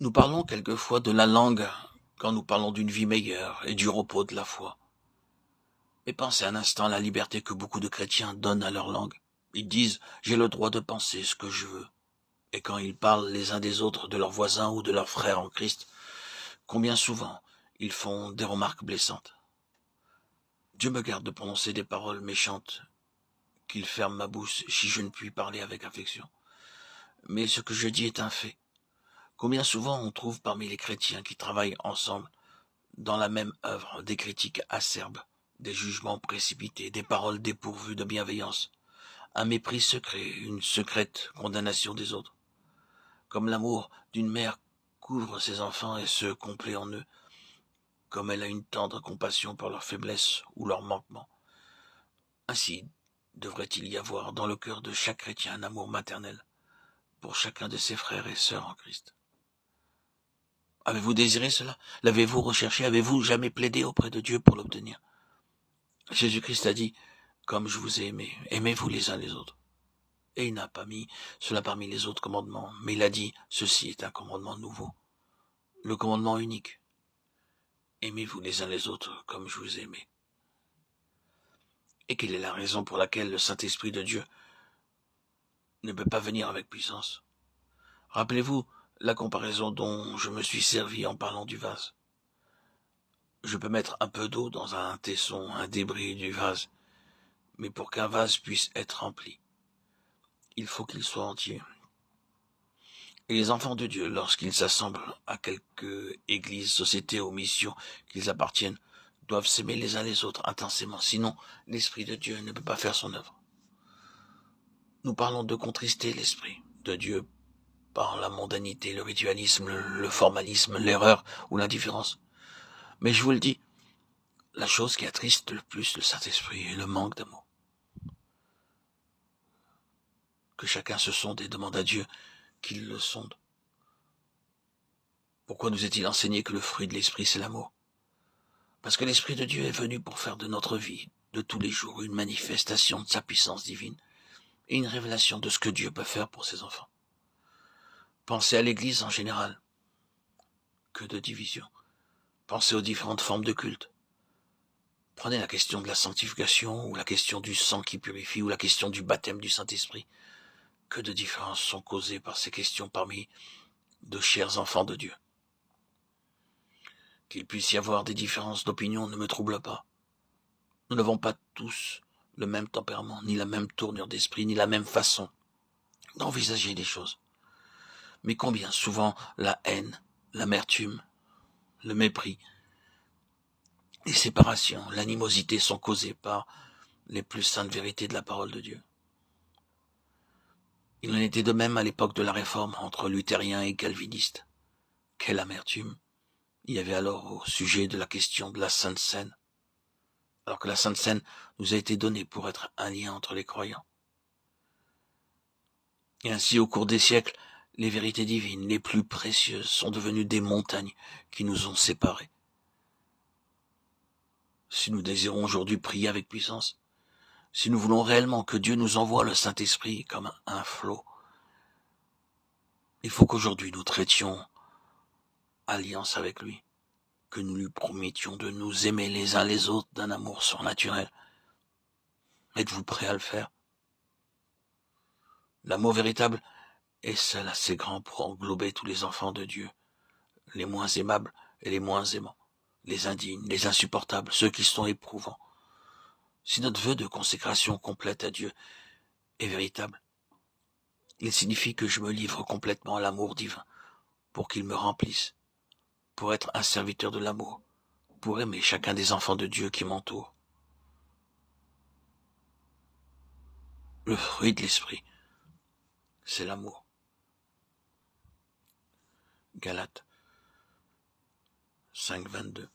Nous parlons quelquefois de la langue quand nous parlons d'une vie meilleure et du repos de la foi. Mais pensez un instant à la liberté que beaucoup de chrétiens donnent à leur langue. Ils disent « j'ai le droit de penser ce que je veux ». Et quand ils parlent les uns des autres, de leurs voisins ou de leurs frères en Christ, combien souvent ils font des remarques blessantes. Dieu me garde de prononcer des paroles méchantes, qu'il ferme ma bouche si je ne puis parler avec affection. Mais ce que je dis est un fait. Combien souvent on trouve parmi les chrétiens qui travaillent ensemble dans la même œuvre des critiques acerbes, des jugements précipités, des paroles dépourvues de bienveillance, un mépris secret, une secrète condamnation des autres. Comme l'amour d'une mère couvre ses enfants et se complaît en eux, comme elle a une tendre compassion pour leurs faiblesses ou leurs manquements. Ainsi devrait-il y avoir dans le cœur de chaque chrétien un amour maternel pour chacun de ses frères et sœurs en Christ. Avez-vous désiré cela? L'avez-vous recherché? Avez-vous jamais plaidé auprès de Dieu pour l'obtenir? Jésus-Christ a dit « Comme je vous ai aimé, aimez-vous les uns les autres ». Et il n'a pas mis cela parmi les autres commandements, mais il a dit « Ceci est un commandement nouveau, le commandement unique. Aimez-vous les uns les autres comme je vous ai aimé ». Et quelle est la raison pour laquelle le Saint-Esprit de Dieu ne peut pas venir avec puissance? Rappelez-vous la comparaison dont je me suis servi en parlant du vase. Je peux mettre un peu d'eau dans un tesson, un débris du vase, mais pour qu'un vase puisse être rempli, il faut qu'il soit entier. Et les enfants de Dieu, lorsqu'ils s'assemblent à quelque église, société ou mission qu'ils appartiennent, doivent s'aimer les uns les autres intensément, sinon l'Esprit de Dieu ne peut pas faire son œuvre. Nous parlons de contrister l'Esprit de Dieu par la mondanité, le ritualisme, le formalisme, l'erreur ou l'indifférence. Mais je vous le dis, la chose qui attriste le plus le Saint-Esprit est le manque d'amour. Que chacun se sonde et demande à Dieu qu'il le sonde. Pourquoi nous est-il enseigné que le fruit de l'Esprit, c'est l'amour? Parce que l'Esprit de Dieu est venu pour faire de notre vie, de tous les jours, une manifestation de sa puissance divine et une révélation de ce que Dieu peut faire pour ses enfants. Pensez à l'Église en général. Que de divisions. Pensez aux différentes formes de culte. Prenez la question de la sanctification, ou la question du sang qui purifie, ou la question du baptême du Saint-Esprit. Que de différences sont causées par ces questions parmi de chers enfants de Dieu. Qu'il puisse y avoir des différences d'opinion ne me trouble pas. Nous n'avons pas tous le même tempérament, ni la même tournure d'esprit, ni la même façon d'envisager les choses. Mais combien souvent la haine, l'amertume, le mépris, les séparations, l'animosité sont causées par les plus saintes vérités de la parole de Dieu. Il en était de même à l'époque de la Réforme entre luthériens et calvinistes. Quelle amertume il y avait alors au sujet de la question de la Sainte Seine, alors que la Sainte Seine nous a été donnée pour être un lien entre les croyants. Et ainsi, au cours des siècles, les vérités divines les plus précieuses sont devenues des montagnes qui nous ont séparés. Si nous désirons aujourd'hui prier avec puissance, si nous voulons réellement que Dieu nous envoie le Saint-Esprit comme un flot, il faut qu'aujourd'hui nous traitions alliance avec lui, que nous lui promettions de nous aimer les uns les autres d'un amour surnaturel. Êtes-vous prêt à le faire? L'amour véritable est seul assez grand pour englober tous les enfants de Dieu, les moins aimables et les moins aimants, les indignes, les insupportables, ceux qui sont éprouvants. Si notre vœu de consécration complète à Dieu est véritable, il signifie que je me livre complètement à l'amour divin, pour qu'il me remplisse, pour être un serviteur de l'amour, pour aimer chacun des enfants de Dieu qui m'entourent. Le fruit de l'esprit, c'est l'amour. Galates 5, 22.